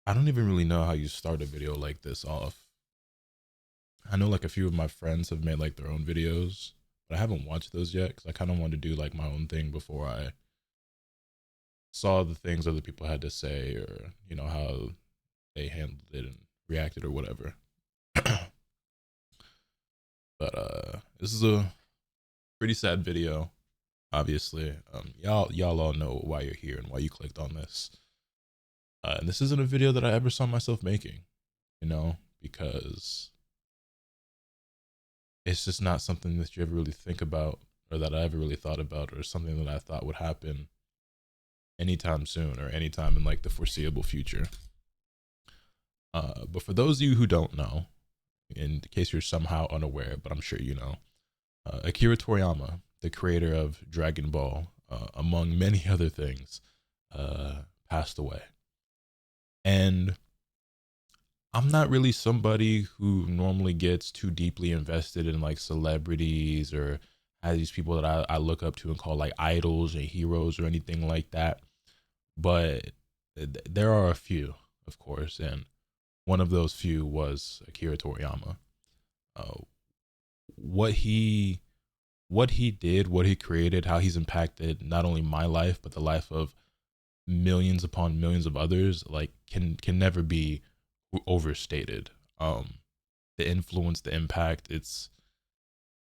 I don't even really know how you start a video like this off. I know like a few of my friends have made like their own videos, but I haven't watched those yet because I kind of want to do like my own thing before I saw the things other people had to say, or how they handled it and reacted or whatever. But this is a pretty sad video, obviously. Y'all all know why you're here and why you clicked on this. And this isn't a video that I ever saw myself making, because it's just not something that you ever really think about, or that I ever really thought about, or something that I thought would happen anytime soon or anytime in like the foreseeable future. But for those of you who don't know, in case you're somehow unaware, but I'm sure you know, Akira Toriyama, the creator of Dragon Ball, among many other things, passed away. And I'm not really somebody who normally gets too deeply invested in like celebrities or has these people that I look up to and call like idols and heroes or anything like that. But there are a few, of course, and one of those few was Akira Toriyama. Uh, what he what he did, what he created, how he's impacted not only my life but the life of millions upon millions of others, like can never be overstated. The influence, the impact,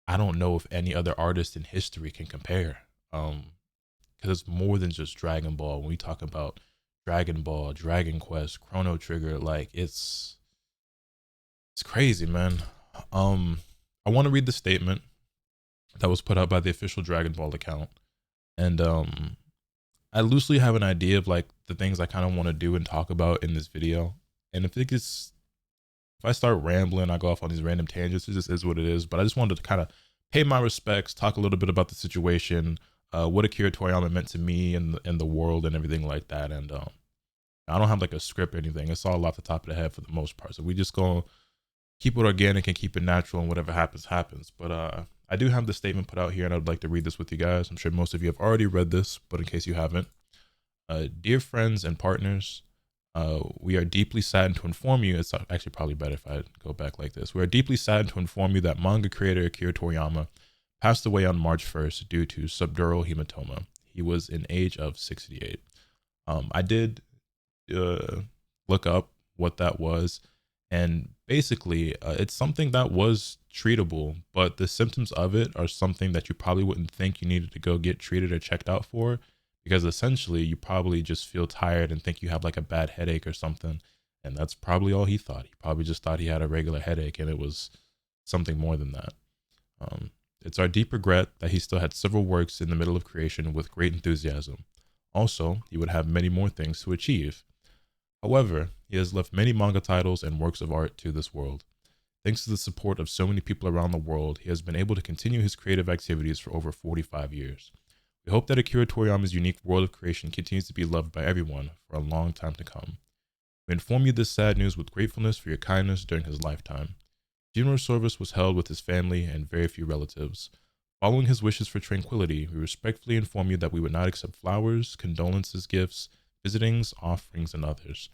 I don't know if any other artist in history can compare. Because it's more than just Dragon Ball. When we talk about Dragon Ball, Dragon Quest, Chrono Trigger, like it's crazy, man. Um, I want to read the statement that was put out by the official Dragon Ball account, and I loosely have an idea of like the things I kind of want to do and talk about in this video. And if I start rambling, I go off on these random tangents. It just is what it is. But I just wanted to kind of pay my respects, talk a little bit about the situation, what Akira Toriyama meant to me and the world and everything like that. And I don't have like a script or anything. It's all off the top of the head for the most part. So we just gonna keep it organic and keep it natural, and whatever happens, happens. But I do have the statement put out here, and I'd like to read this with you guys. I'm sure most of you have already read this, but in case you haven't, dear friends and partners, we are deeply saddened to inform you. It's actually probably better if I go back like this. We are deeply saddened to inform you that manga creator Akira Toriyama passed away on March 1st due to subdural hematoma. He was in age of 68. I did look up what that was, and basically, it's something that was treatable, but the symptoms of it are something that you probably wouldn't think you needed to go get treated or checked out for, because essentially you probably just feel tired and think you have like a bad headache or something. And that's probably all he thought. He probably just thought he had a regular headache, and it was something more than that. It's our deep regret that he still had several works in the middle of creation with great enthusiasm. Also, he would have many more things to achieve. However, he has left many manga titles and works of art to this world. Thanks to the support of so many people around the world, he has been able to continue his creative activities for over 45 years. We hope that Akira Toriyama's unique world of creation continues to be loved by everyone for a long time to come. We inform you this sad news with gratefulness for your kindness during his lifetime. Funeral service was held with his family and very few relatives. Following his wishes for tranquility, we respectfully inform you that we would not accept flowers, condolences gifts, visitings, offerings, and others.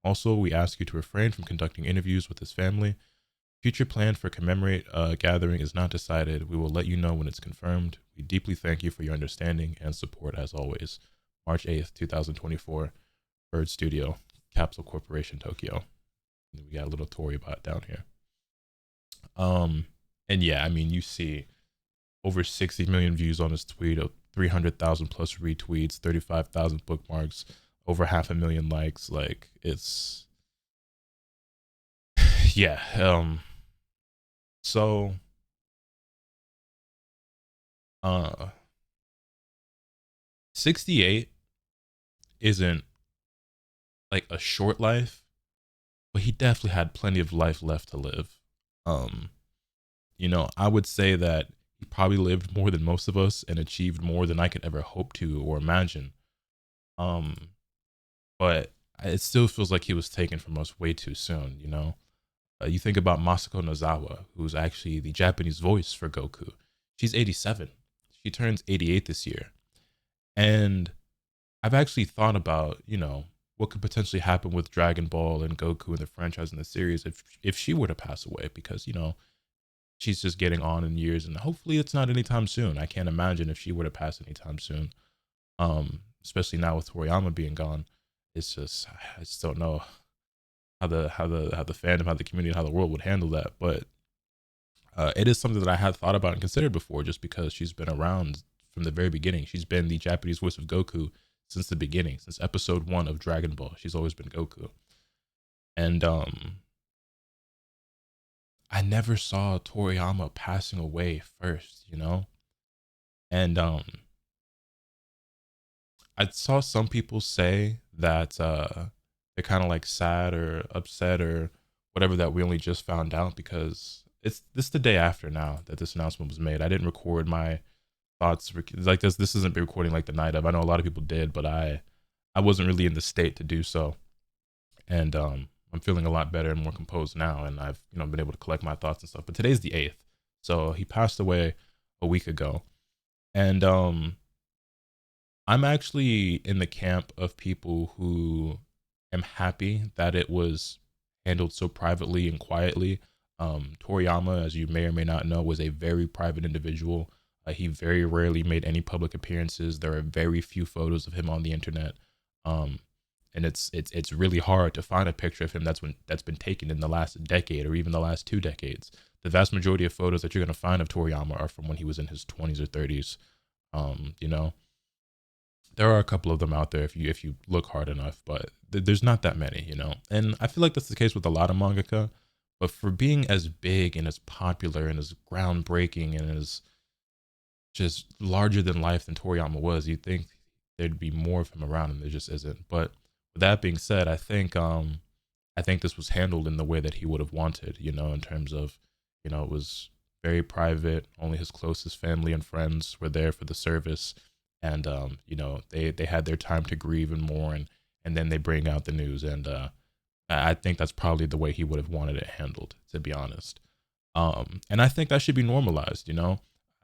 Also, we ask you to refrain from conducting interviews with his family. Future plan for commemorate gathering is not decided. We will let you know when it's confirmed. We deeply thank you for your understanding and support as always. March 8th, 2024, Bird Studio, Capsule Corporation, Tokyo. We got a little Tory bot down here. And yeah, I mean, you see over 60 million views on his tweet, 300,000 plus retweets, 35,000 bookmarks, over 500,000 likes. Like, it's yeah. So uh 68 isn't like a short life, but he definitely had plenty of life left to live. um I would say that he probably lived more than most of us and achieved more than I could ever hope to or imagine. um but it still feels like he was taken from us way too soon. You think about Masako Nozawa, who's actually the Japanese voice for Goku. She's 87. She turns 88 this year. And I've actually thought about, what could potentially happen with Dragon Ball and Goku and the franchise and the series if she were to pass away, because she's just getting on in years, and hopefully it's not anytime soon. I can't imagine if she were to pass anytime soon. Especially now with Toriyama being gone. It's just, I just don't know how the fandom, how the community, how the world would handle that. But it is something that I had thought about and considered before, just because she's been around from the very beginning. She's been the Japanese voice of Goku since the beginning, since episode 1 of Dragon Ball. She's always been Goku. And I never saw Toriyama passing away first, And I saw some people say that they're kind of like sad or upset or whatever that we only just found out, because it's this the day after now that this announcement was made. I didn't record my thoughts like this. This isn't recording like the night of. I know a lot of people did, but I wasn't really in the state to do so. And I'm feeling a lot better and more composed now, and I've been able to collect my thoughts and stuff. But today's the 8th, so he passed away a week ago, and I'm actually in the camp of people who am happy that it was handled so privately and quietly. Toriyama, as you may or may not know, was a very private individual. He very rarely made any public appearances. There are very few photos of him on the internet. And it's really hard to find a picture of him that's been taken in the last decade or even the last 2 decades. The vast majority of photos that you're gonna find of Toriyama are from when he was in his 20s or 30s. There are a couple of them out there if you look hard enough, but there's not that many, And I feel like that's the case with a lot of mangaka, but for being as big and as popular and as groundbreaking and as just larger than life than Toriyama was, you'd think there'd be more of him around, and there just isn't. But with that being said, I think this was handled in the way that he would have wanted, in terms of, it was very private. Only his closest family and friends were there for the service. And they had their time to grieve and mourn, and then they bring out the news. And I think that's probably the way he would have wanted it handled, to be honest. And I think that should be normalized.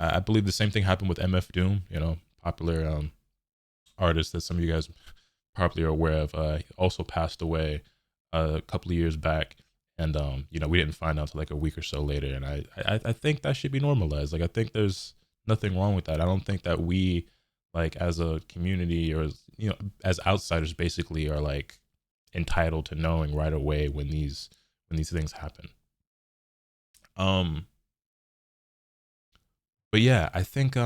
I believe the same thing happened with MF Doom, popular artist that some of you guys probably are aware of. Also passed away a couple of years back, and we didn't find out until like a week or so later. And I think that should be normalized. Like, I think there's nothing wrong with that. I don't think that we, like, as a community or as outsiders, basically are like entitled to knowing right away when these things happen. But yeah, I think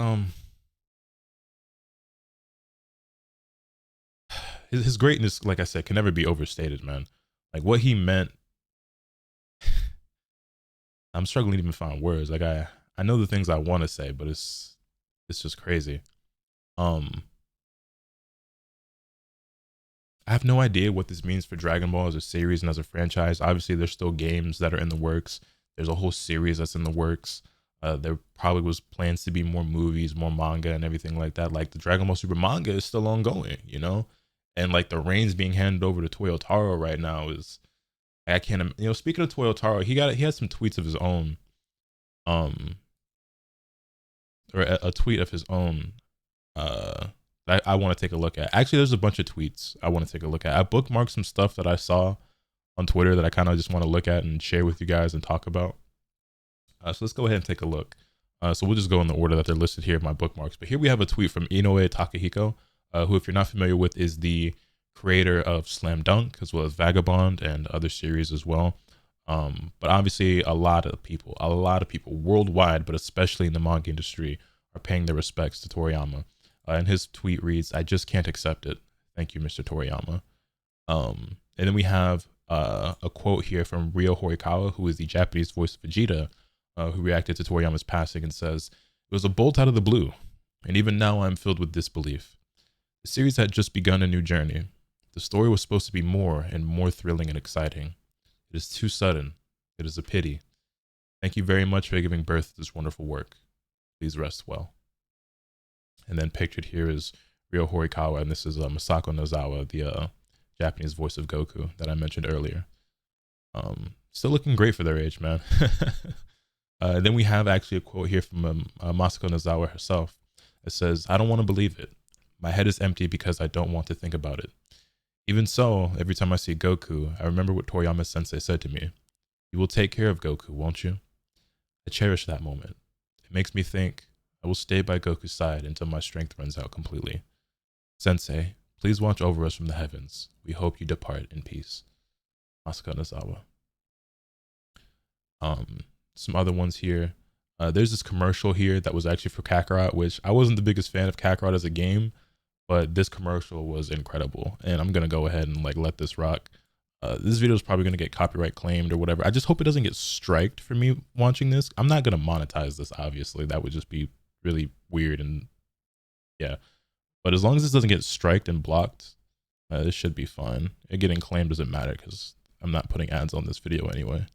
his greatness, like I said, can never be overstated, man. Like, what he meant, I'm struggling to even find words. Like, I know the things I want to say, but it's just crazy. I have no idea what this means for Dragon Ball as a series and as a franchise. Obviously, there's still games that are in the works. There's a whole series that's in the works. There probably was plans to be more movies, more manga, and everything like that. Like, the Dragon Ball Super manga is still ongoing, and like the reins being handed over to Toyotaro right now is, I can't. Speaking of Toyotaro, he had some tweets of his own, or a tweet of his own, I want to take a look at. Actually, there's a bunch of tweets I want to take a look at. I bookmarked some stuff that I saw on Twitter that I kind of just want to look at and share with you guys and talk about. So let's go ahead and take a look. So we'll just go in the order that they're listed here in my bookmarks. But here we have a tweet from Inoue Takahiko, who, if you're not familiar with, is the creator of Slam Dunk as well as Vagabond and other series as well. But obviously a lot of people worldwide, but especially in the manga industry, are paying their respects to Toriyama. And his tweet reads, "I just can't accept it. Thank you, Mr. Toriyama." And then we have a quote here from Ryo Horikawa, who is the Japanese voice of Vegeta, who reacted to Toriyama's passing and says, "It was a bolt out of the blue, and even now I'm filled with disbelief. The series had just begun a new journey. The story was supposed to be more and more thrilling and exciting. It is too sudden. It is a pity. Thank you very much for giving birth to this wonderful work. Please rest well." And then pictured here is Ryo Horikawa, and this is Masako Nozawa, the Japanese voice of Goku that I mentioned earlier. Still looking great for their age, man. Then we have actually a quote here from Masako Nozawa herself. It says, "I don't want to believe it. My head is empty because I don't want to think about it. Even so, every time I see Goku, I remember what Toriyama sensei said to me. You will take care of Goku, won't you? I cherish that moment. It makes me think I will stay by Goku's side until my strength runs out completely. Sensei, please watch over us from the heavens. We hope you depart in peace. Asuka Nozawa. Some other ones here. There's this commercial here that was actually for Kakarot, which I wasn't the biggest fan of Kakarot as a game, but this commercial was incredible, and I'm gonna go ahead and like let this rock. This video is probably gonna get copyright claimed or whatever. I just hope it doesn't get striked for me watching this. I'm not gonna monetize this, obviously. That would just be really weird, and yeah. But as long as this doesn't get striked and blocked, this should be fine. It getting claimed doesn't matter because I'm not putting ads on this video anyway.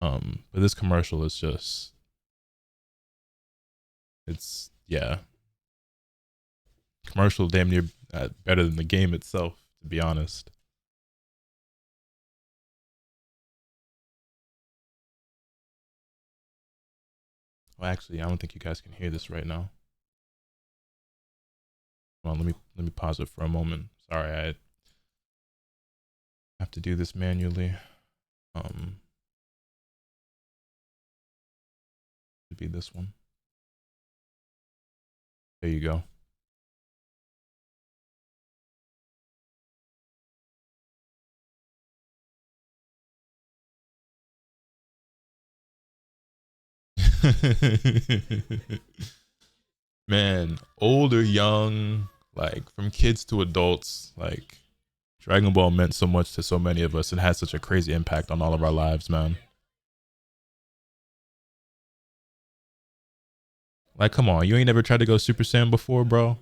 But this commercial is just, it's, yeah. Commercial damn near better than the game itself, to be honest. Well, actually, I don't think you guys can hear this right now. Hold on, let me pause it for a moment. Sorry, I have to do this manually. Should be this one. There you go. Man, old or young, like from kids to adults, like Dragon Ball meant so much to so many of us and had such a crazy impact on all of our lives, man. Like, come on, you ain't never tried to go Super Saiyan before, bro?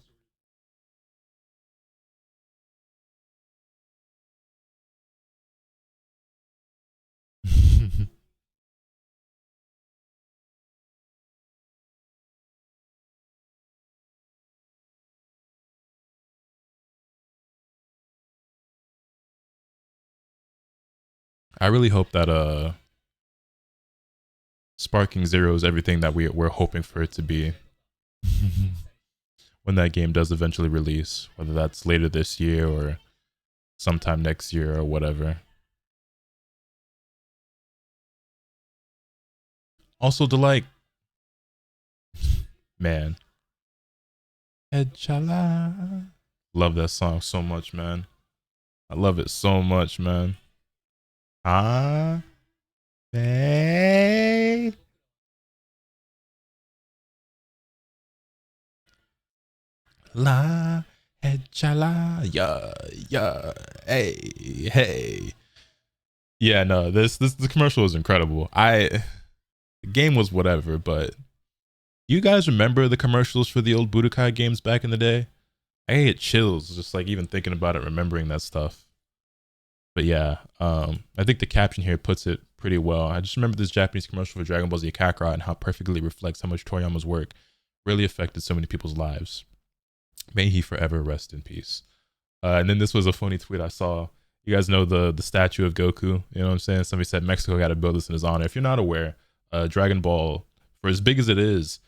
I really hope that Sparking Zero is everything that we're hoping for it to be. When that game does eventually release, whether that's later this year or sometime next year or whatever. Also, to like, man, Echala. Love that song so much, man. I love it so much, man. Ah, hey. La Echala. Yeah, yeah. Hey, hey. Yeah, no, this the commercial is incredible. The game was whatever, but you guys remember the commercials for the old Budokai games back in the day? I get chills just like even thinking about it, remembering that stuff. But yeah, I think the caption here puts it pretty well. I just remember this Japanese commercial for Dragon Ball Z Kakarot and how perfectly reflects how much Toriyama's work really affected so many people's lives. May he forever rest in peace. And then this was a funny tweet I saw. You guys know the statue of Goku. You know what I'm saying? Somebody said Mexico got to build this in his honor. If you're not aware, Dragon Ball, for as big as it is,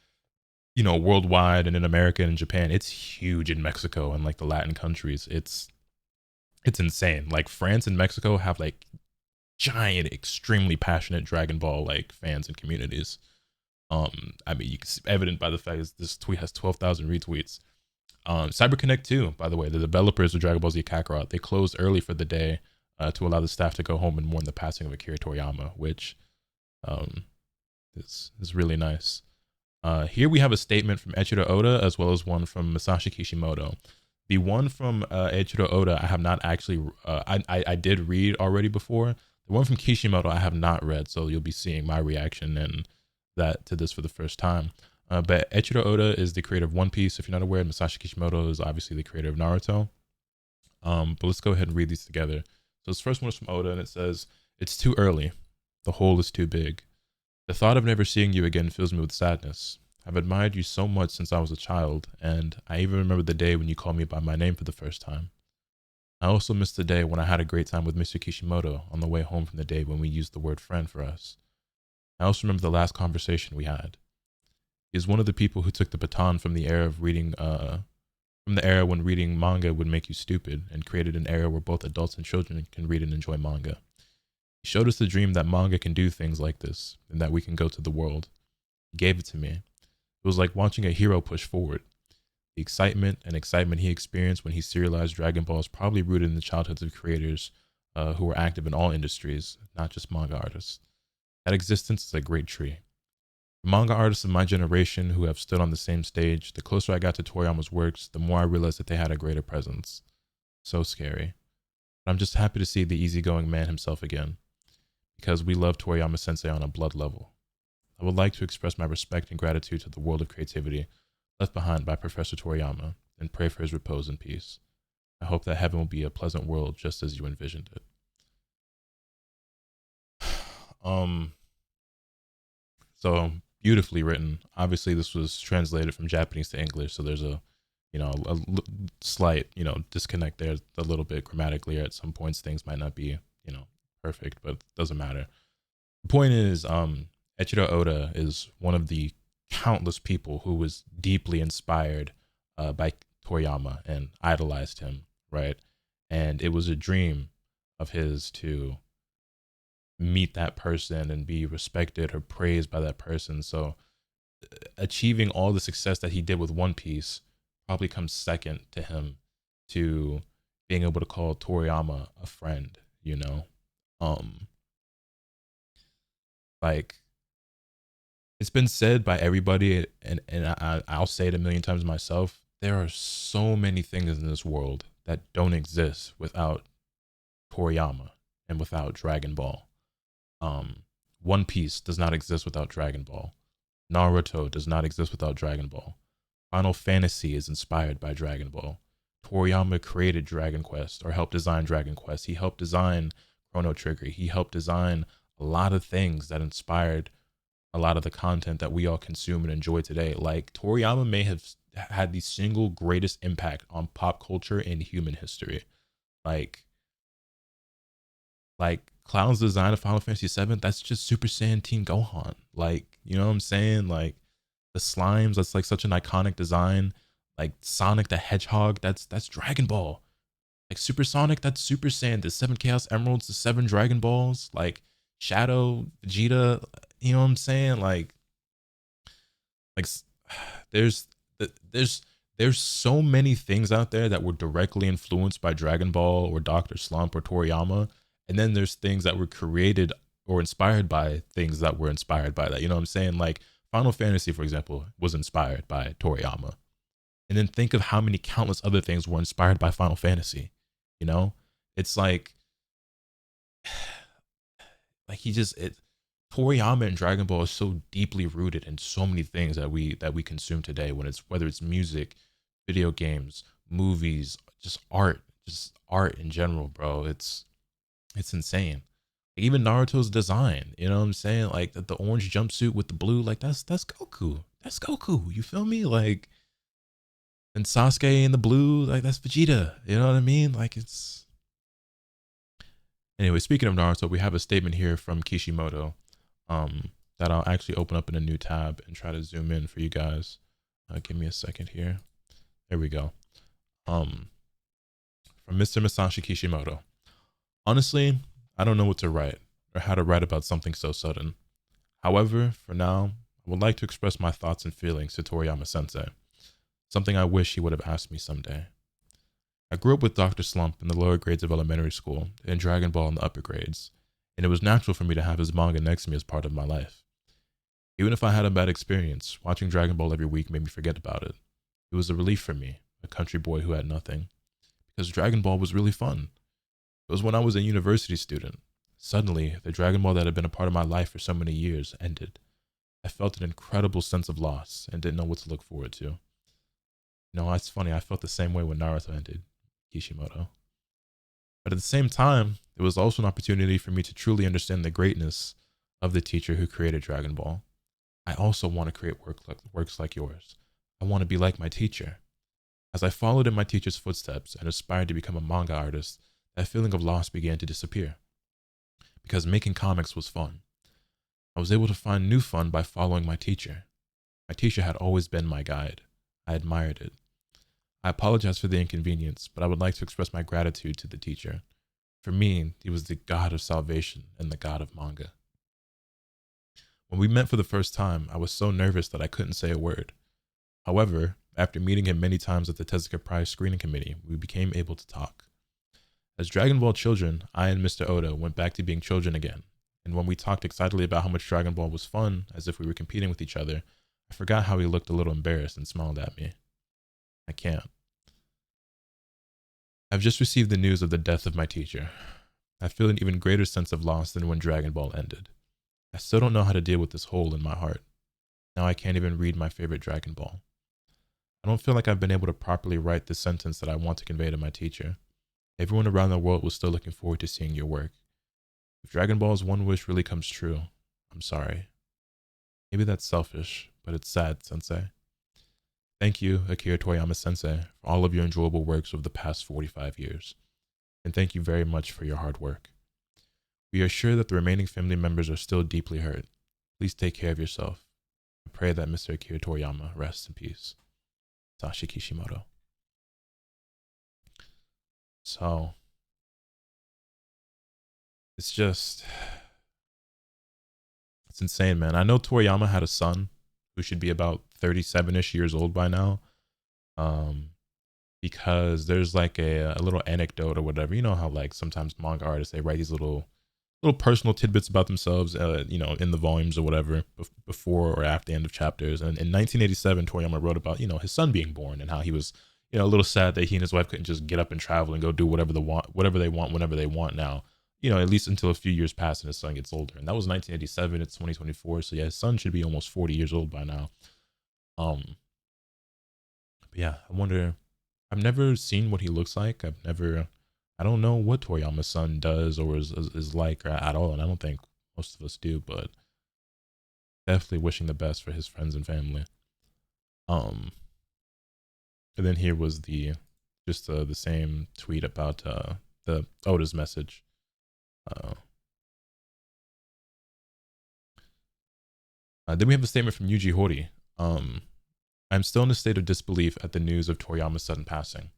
you know, worldwide and in America and in Japan, it's huge in Mexico and like the Latin countries. It's insane. Like France and Mexico have like giant, extremely passionate Dragon Ball like fans and communities. I mean, you can see evident by the fact that this tweet has 12,000 retweets. CyberConnect 2, by the way, the developers of Dragon Ball Z Kakarot, they closed early for the day to allow the staff to go home and mourn the passing of Akira Toriyama, which is really nice. Here we have a statement from Eiichiro Oda as well as one from Masashi Kishimoto. The one from Eiichiro Oda I have not actually, I did read already before. The one from Kishimoto I have not read, so you'll be seeing my reaction and that to this for the first time. But Eiichiro Oda is the creator of One Piece. If you're not aware, and Masashi Kishimoto is obviously the creator of Naruto. But let's go ahead and read these together. So this first one is from Oda, and it says, "It's too early. The hole is too big. The thought of never seeing you again fills me with sadness. I've admired you so much since I was a child, and I even remember the day when you called me by my name for the first time. I also miss the day when I had a great time with Mr. Kishimoto on the way home from the day when we used the word friend for us. I also remember the last conversation we had. He is one of the people who took the baton from the era of reading from the era when reading manga would make you stupid, and created an era where both adults and children can read and enjoy manga. He showed us the dream that manga can do things like this, and that we can go to the world. He gave it to me. It was like watching a hero push forward. The excitement he experienced when he serialized Dragon Ball is probably rooted in the childhoods of creators who were active in all industries, not just manga artists. That existence is a great tree. The manga artists of my generation who have stood on the same stage, the closer I got to Toriyama's works, the more I realized that they had a greater presence. So scary. But I'm just happy to see the easygoing man himself again, because we love Toriyama Sensei on a blood level. I would like to express my respect and gratitude to the world of creativity left behind by Professor Toriyama, and pray for his repose in peace. I hope that heaven will be a pleasant world just as you envisioned it. So beautifully written. Obviously, this was translated from Japanese to English, so there's a slight disconnect there a little bit grammatically. At some points, things might not be perfect, but it doesn't matter. The point is, Eiichiro Oda is one of the countless people who was deeply inspired by Toriyama and idolized him, right? And it was a dream of his to meet that person and be respected or praised by that person. So achieving all the success that he did with One Piece probably comes second to him to being able to call Toriyama a friend, like it's been said by everybody, and I'll say it a million times myself. There are so many things in this world that don't exist without Toriyama and without Dragon Ball. One Piece does not exist without Dragon Ball. Naruto does not exist without Dragon Ball. Final Fantasy is inspired by Dragon Ball. Toriyama created Dragon Quest, or helped design Dragon Quest. He helped design Chrono Trigger. He helped design a lot of things that inspired a lot of the content that we all consume and enjoy today. Like, Toriyama may have had the single greatest impact on pop culture in human history. Like Cloud's design of Final Fantasy VII, that's just Super Saiyan Teen Gohan. Like, you know what I'm saying? Like, the slimes, that's like such an iconic design. Like Sonic the Hedgehog, that's Dragon Ball. Like Super Sonic, that's Super Saiyan. The 7 Chaos Emeralds, the 7 Dragon Balls. Like Shadow, Vegeta, you know what I'm saying? Like there's so many things out there that were directly influenced by Dragon Ball or Dr. Slump or Toriyama, and then there's things that were created or inspired by things that were inspired by that. You know what I'm saying? Like Final Fantasy, for example, was inspired by Toriyama. And then think of how many countless other things were inspired by Final Fantasy. It's like Toriyama and Dragon Ball is so deeply rooted in so many things that we consume today, whether it's music, video games, movies, just art in general, bro. It's insane. Even Naruto's design, you know what I'm saying? Like the orange jumpsuit with the blue, like that's Goku. That's Goku. You feel me? Like, and Sasuke in the blue, like that's Vegeta. You know what I mean? Like it's. Anyway, speaking of Naruto, we have a statement here from Kishimoto that I'll actually open up in a new tab and try to zoom in for you guys. Give me a second here. There we go. From Mr. Masashi Kishimoto. Honestly, I don't know what to write or how to write about something so sudden. However, for now, I would like to express my thoughts and feelings to Toriyama Sensei. Something I wish he would have asked me someday. I grew up with Dr. Slump in the lower grades of elementary school and Dragon Ball in the upper grades, and it was natural for me to have his manga next to me as part of my life. Even if I had a bad experience, watching Dragon Ball every week made me forget about it. It was a relief for me, a country boy who had nothing, because Dragon Ball was really fun. It was when I was a university student. Suddenly, the Dragon Ball that had been a part of my life for so many years ended. I felt an incredible sense of loss and didn't know what to look forward to. It's funny, I felt the same way when Naruto ended, Kishimoto. But at the same time, it was also an opportunity for me to truly understand the greatness of the teacher who created Dragon Ball. I also want to create works like yours. I want to be like my teacher. As I followed in my teacher's footsteps and aspired to become a manga artist, that feeling of loss began to disappear. Because making comics was fun. I was able to find new fun by following my teacher. My teacher had always been my guide. I admired it. I apologize for the inconvenience, but I would like to express my gratitude to the teacher. For me, he was the god of salvation and the god of manga. When we met for the first time, I was so nervous that I couldn't say a word. However, after meeting him many times at the Tezuka Prize screening committee, we became able to talk. As Dragon Ball children, I and Mr. Oda went back to being children again, and when we talked excitedly about how much Dragon Ball was fun, as if we were competing with each other, I forgot how he looked a little embarrassed and smiled at me. I can't. I've just received the news of the death of my teacher. I feel an even greater sense of loss than when Dragon Ball ended. I still don't know how to deal with this hole in my heart. Now I can't even read my favorite Dragon Ball. I don't feel like I've been able to properly write the sentence that I want to convey to my teacher. Everyone around the world was still looking forward to seeing your work. If Dragon Ball's one wish really comes true, I'm sorry. Maybe that's selfish, but it's sad, Sensei. Thank you, Akira Toriyama Sensei, for all of your enjoyable works over the past 45 years. And thank you very much for your hard work. We are sure that the remaining family members are still deeply hurt. Please take care of yourself. I pray that Mr. Akira Toriyama rests in peace. Satoshi Kishimoto. So, it's insane, man. I know Toriyama had a son who should be about 37-ish years old by now. Because there's like a little anecdote or whatever. You know how like sometimes manga artists, they write these little personal tidbits about themselves, in the volumes or whatever, before or after the end of chapters. And in 1987, Toriyama wrote about, his son being born and how he was, a little sad that he and his wife couldn't just get up and travel and go do whatever they want, whenever they want now, at least until a few years pass and his son gets older. And that was 1987, it's 2024. So yeah, his son should be almost 40 years old by now. But yeah, I wonder, I've never seen what he looks like. I don't know what Toriyama's son does or is like at all, and I don't think most of us do, but definitely wishing the best for his friends and family. And then here was the same tweet about the Oda's message. Then we have a statement from Yuji Horii. I'm still in a state of disbelief at the news of Toriyama's sudden passing.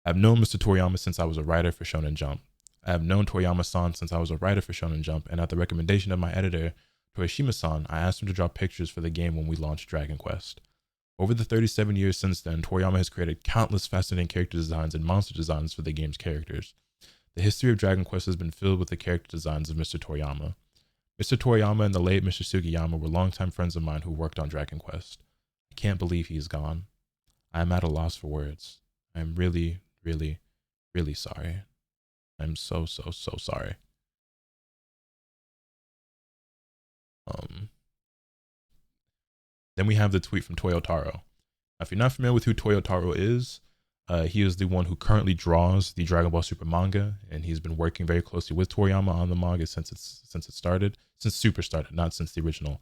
I've known Mr. Toriyama since I was a writer for Shonen Jump. I have known Toriyama-san since I was a writer for Shonen Jump, and at the recommendation of my editor, Torishima-san, I asked him to draw pictures for the game when we launched Dragon Quest. Over the 37 years since then, Toriyama has created countless fascinating character designs and monster designs for the game's characters. The history of Dragon Quest has been filled with the character designs of Mr. Toriyama. Mr. Toriyama and the late Mr. Sugiyama were longtime friends of mine who worked on Dragon Quest. I can't believe he's gone. I am at a loss for words. I am really, really, really sorry. I'm so sorry. Then we have the tweet from Toyotaro. If you're not familiar with who Toyotaro is, he is the one who currently draws the Dragon Ball Super manga, and he's been working very closely with Toriyama on the manga since Super started, not since the original.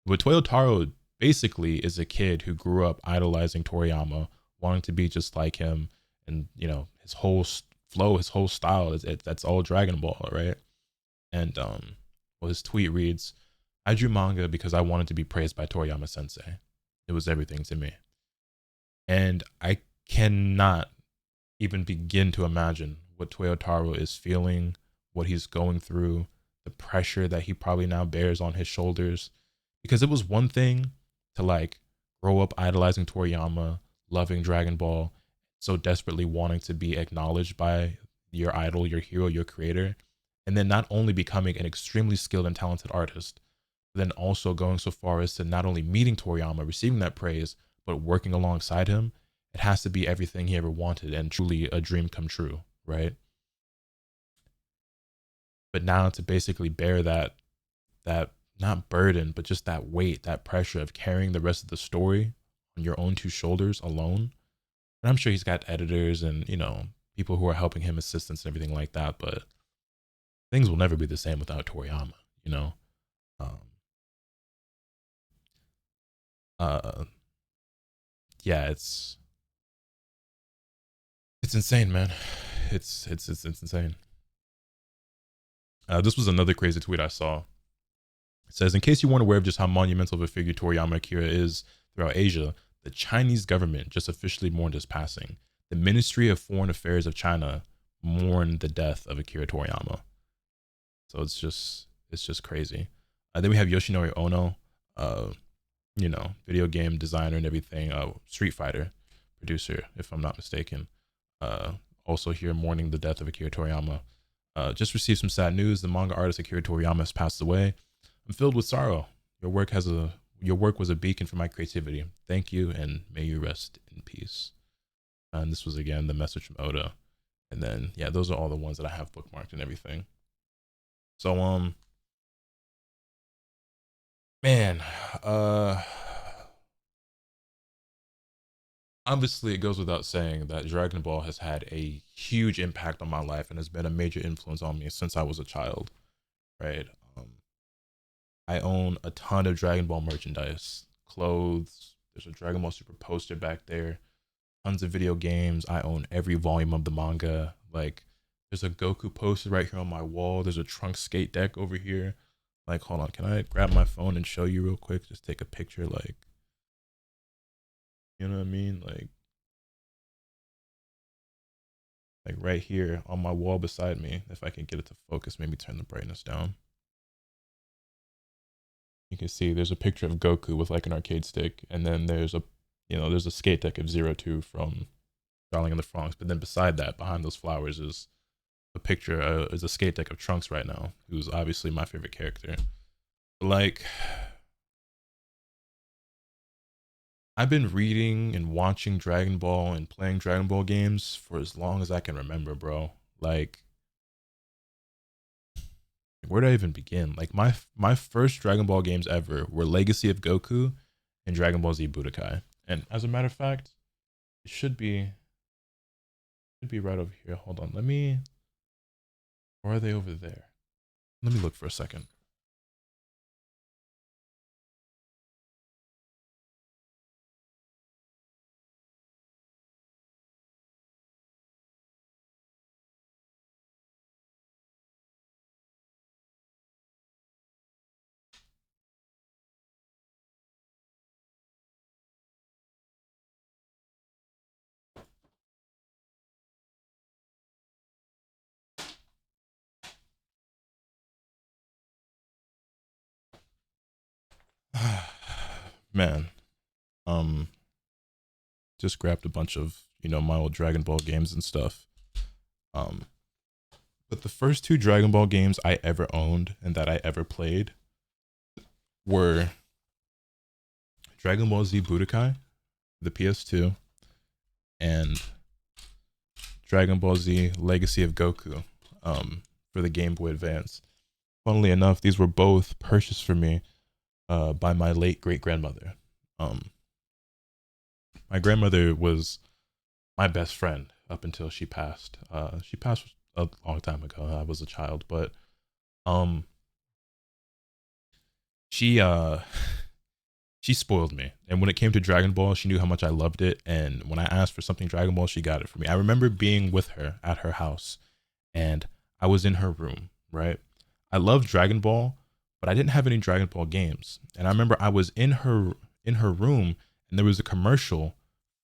But Toyotaro basically is a kid who grew up idolizing Toriyama, wanting to be just like him, and his whole flow, his whole style that's all Dragon Ball, right? And his tweet reads, I drew manga because I wanted to be praised by Toriyama Sensei. It was everything to me. And I cannot even begin to imagine what Toyotaro is feeling, what he's going through, the pressure that he probably now bears on his shoulders. Because it was one thing to like grow up idolizing Toriyama, loving Dragon Ball, so desperately wanting to be acknowledged by your idol, your hero, your creator, and then not only becoming an extremely skilled and talented artist, but then also going so far as to not only meeting Toriyama, receiving that praise, but working alongside him. It has to be everything he ever wanted and truly a dream come true, right? But now to basically bear that not burden, but just that weight, that pressure of carrying the rest of the story on your own two shoulders alone. And I'm sure he's got editors and, people who are helping him, assistants and everything like that, but things will never be the same without Toriyama, yeah, it's insane, man. It's insane. This was another crazy tweet I saw. It says, in case you weren't aware of just how monumental of a figure Toriyama Akira is throughout Asia, the Chinese government just officially mourned his passing. the Ministry of Foreign Affairs of China mourned the death of Akira Toriyama. So it's just crazy. Then we have Yoshinori Ono, uh, video game designer and everything, Street Fighter producer, if I'm not mistaken. Uh, Also here mourning the death of Akira Toriyama. Just received some sad news. The manga artist Akira Toriyama has passed away. I'm filled with sorrow. Your work was a beacon for my creativity. Thank you, and may you rest in peace. And this was again the message from Oda. And then yeah, those are all the ones that I have bookmarked and everything. So man, uh obviously it goes without saying that Dragon Ball has had a huge impact on my life and has been a major influence on me since I was a child, right? I own a ton of Dragon Ball merchandise, clothes. There's a Dragon Ball Super poster back there. Tons of video games. I own every volume of the manga. Like, there's a Goku poster right here on my wall. There's a Trunks skate deck over here. Like, hold on, can I grab my phone and show you real quick? Just take a picture, like, you know what I mean? Like right here on my wall beside me. If I can get it to focus, maybe turn the brightness down. You can see there's a picture of Goku with like an arcade stick, and then there's a skate deck of Zero Two from Darling in the Franxx. But then beside that, behind those flowers, is a picture, is a skate deck of Trunks right now, who's obviously my favorite character. Like, I've been reading and watching Dragon Ball and playing Dragon Ball games for as long as I can remember, bro. Like, where do I even begin? Like my first Dragon Ball games ever were Legacy of Goku and Dragon Ball Z Budokai. And as a matter of fact, it should be right over here. Hold on, or are they over there? Let me look for a second. Man, um, just grabbed a bunch of my old Dragon Ball games and stuff. Um, but the first two Dragon Ball games I ever owned and that I ever played were Dragon Ball Z Budokai, the PS2, and Dragon Ball Z Legacy of Goku, for the Game Boy Advance. Funnily enough, these were both purchased for me by my late great grandmother. Um, my grandmother was my best friend up until she passed. She passed a long time ago. I was a child, but um, she she spoiled me. And when it came to Dragon Ball, she knew how much I loved it. And when I asked for something Dragon Ball, she got it for me. I remember being with her at her house, and I was in her room. Right, I loved Dragon Ball, but I didn't have any Dragon Ball games. And I remember I was in her room, and there was a commercial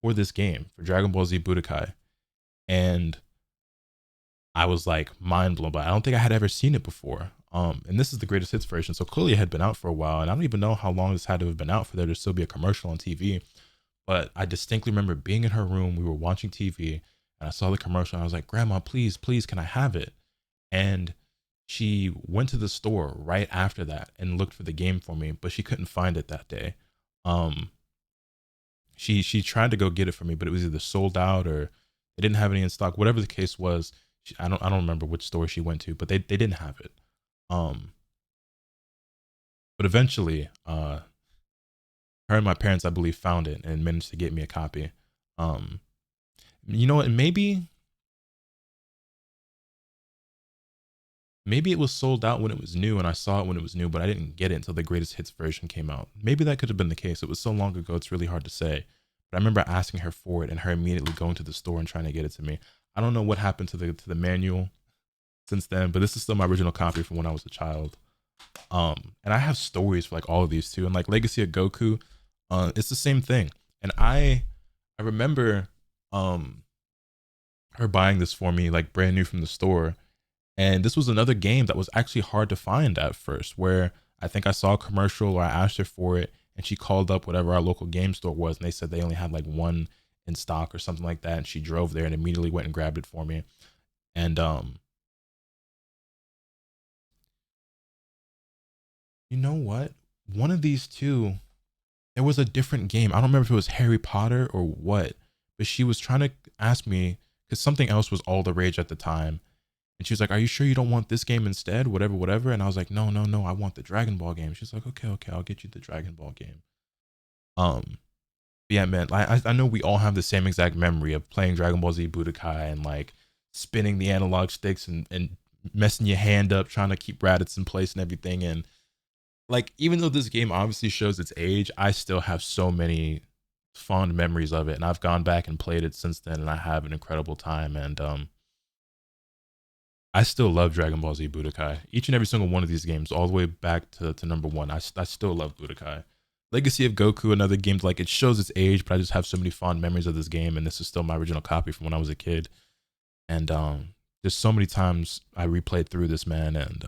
for this game for Dragon Ball Z Budokai, and I was like mind blown by it. I don't think I had ever seen it before. And this is the greatest hits version, so clearly it had been out for a while, and I don't even know how long this had to have been out for there to still be a commercial on TV. But I distinctly remember being in her room. We were watching TV, and I saw the commercial. And I was like, "Grandma, please, please, can I have it?" And she went to the store right after that and looked for the game for me, but she couldn't find it that day. Um, she tried to go get it for me, but it was either sold out or they didn't have any in stock. Whatever the case was, I don't remember which store she went to, but they didn't have it. Um, but eventually, her and my parents, I believe, found it and managed to get me a copy. Um, you know what? Maybe it was sold out when it was new and I saw it when it was new, but I didn't get it until the greatest hits version came out. Maybe that could have been the case. It was so long ago, it's really hard to say. But I remember asking her for it and her immediately going to the store and trying to get it to me. I don't know what happened to the manual since then, but this is still my original copy from when I was a child. And I have stories for like all of these too. And like Legacy of Goku, it's the same thing. And I remember her buying this for me like brand new from the store. And this was another game that was actually hard to find at first, where I think I saw a commercial or I asked her for it and she called up whatever our local game store was and they said they only had like one in stock or something like that. And she drove there and immediately went and grabbed it for me. And you know what? One of these two, it was a different game. I don't remember if it was Harry Potter or what, but she was trying to ask me because something else was all the rage at the time. And she was like, "Are you sure you don't want this game instead? Whatever, whatever." And I was like, "No, no, no. I want the Dragon Ball game." She's like, "Okay, okay. I'll get you the Dragon Ball game." Um, yeah, man. I know we all have the same exact memory of playing Dragon Ball Z Budokai and like spinning the analog sticks and messing your hand up trying to keep Raditz in place and everything. And like, even though this game obviously shows its age, I still have so many fond memories of it. And I've gone back and played it since then, and I have an incredible time. And I still love Dragon Ball Z Budokai. Each and every single one of these games, all the way back to number one, I still love Budokai. Legacy of Goku, another game, like it shows its age, but I just have so many fond memories of this game, and this is still my original copy from when I was a kid. And there's so many times I replayed through this, man, and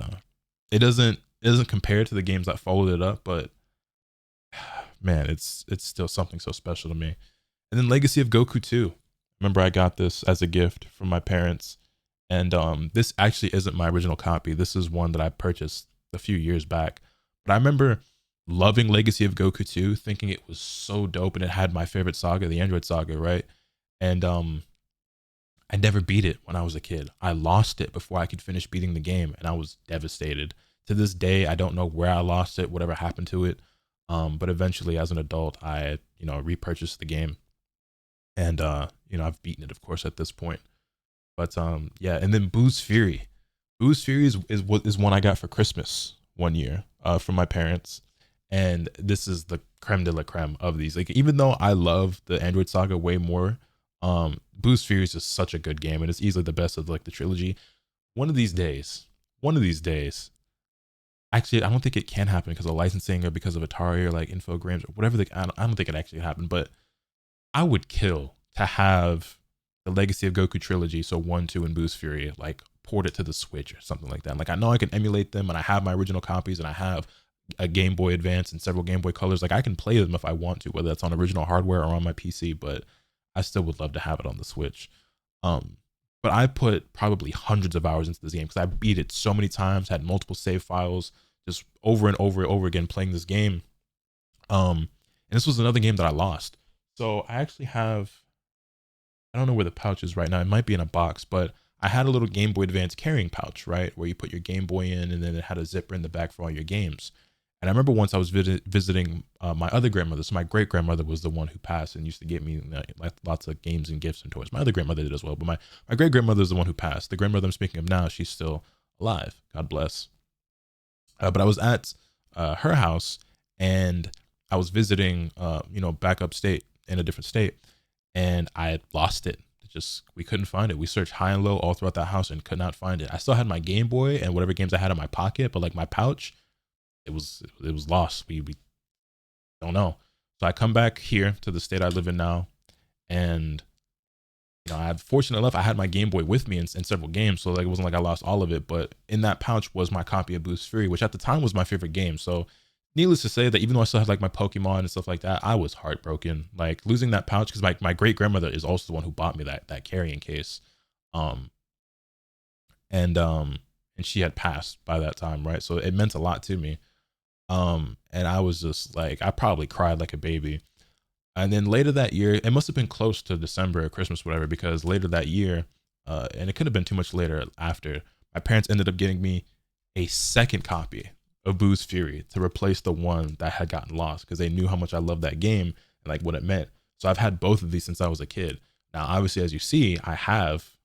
it doesn't compare to the games that followed it up, but man, it's still something so special to me. And then Legacy of Goku 2. Remember, I got this as a gift from my parents. And this actually isn't my original copy. This is one that I purchased a few years back. But I remember loving Legacy of Goku 2, thinking it was so dope, and it had my favorite saga, the Android saga, right? And I never beat it when I was a kid. I lost it before I could finish beating the game, and I was devastated. To this day, I don't know where I lost it, whatever happened to it. But eventually, as an adult, I repurchased the game, and I've beaten it, of course, at this point. But yeah, and then Boo's Fury. Boo's Fury is one I got for Christmas one year from my parents. And this is the creme de la creme of these. Like, even though I love the Android Saga way more, Boo's Fury is just such a good game, and it's easily the best of like the trilogy. One of these days, actually, I don't think it can happen because of licensing or because of Atari or like Infogrames or whatever. I don't think it actually happened, but I would kill to have the Legacy of Goku trilogy, so 1, 2, and Boost Fury, like port it to the Switch or something like that. Like, I know I can emulate them, and I have my original copies, and I have a Game Boy Advance and several Game Boy Colors. Like, I can play them if I want to, whether that's on original hardware or on my PC. But I still would love to have it on the Switch. But I put probably hundreds of hours into this game because I beat it so many times, had multiple save files, just over and over and over again playing this game. And this was another game that I lost. So I actually have, I don't know where the pouch is right now. It might be in a box, but I had a little Game Boy Advance carrying pouch, right? Where you put your Game Boy in, and then it had a zipper in the back for all your games. And I remember once I was visiting my other grandmother. So my great grandmother was the one who passed and used to get me like lots of games and gifts and toys. My other grandmother did as well, but my great grandmother is the one who passed. The grandmother I'm speaking of now, she's still alive. God bless. But I was at her house, and I was visiting, back upstate in a different state, and I had lost it. We couldn't find it. We searched high and low all throughout that house and could not find it. I still had my Game Boy and whatever games I had in my pocket, but like my pouch, it was lost. We don't know. So I come back here to the state I live in now, and I fortunate enough I had my Game Boy with me in several games, so like it wasn't like I lost all of it. But in that pouch was my copy of Boost Fury, which at the time was my favorite game. So needless to say that even though I still have like my Pokemon and stuff like that, I was heartbroken. Like losing that pouch, because my great grandmother is also the one who bought me that carrying case, and she had passed by that time, right? So it meant a lot to me, and I was just like, I probably cried like a baby. And then later that year, it must have been close to December or Christmas, whatever, because later that year, and it could have been too much later after, my parents ended up getting me a second copy of Boo's Fury to replace the one that had gotten lost, because they knew how much I loved that game and like what it meant. So I've had both of these since I was a kid. Now, obviously, as you see, I have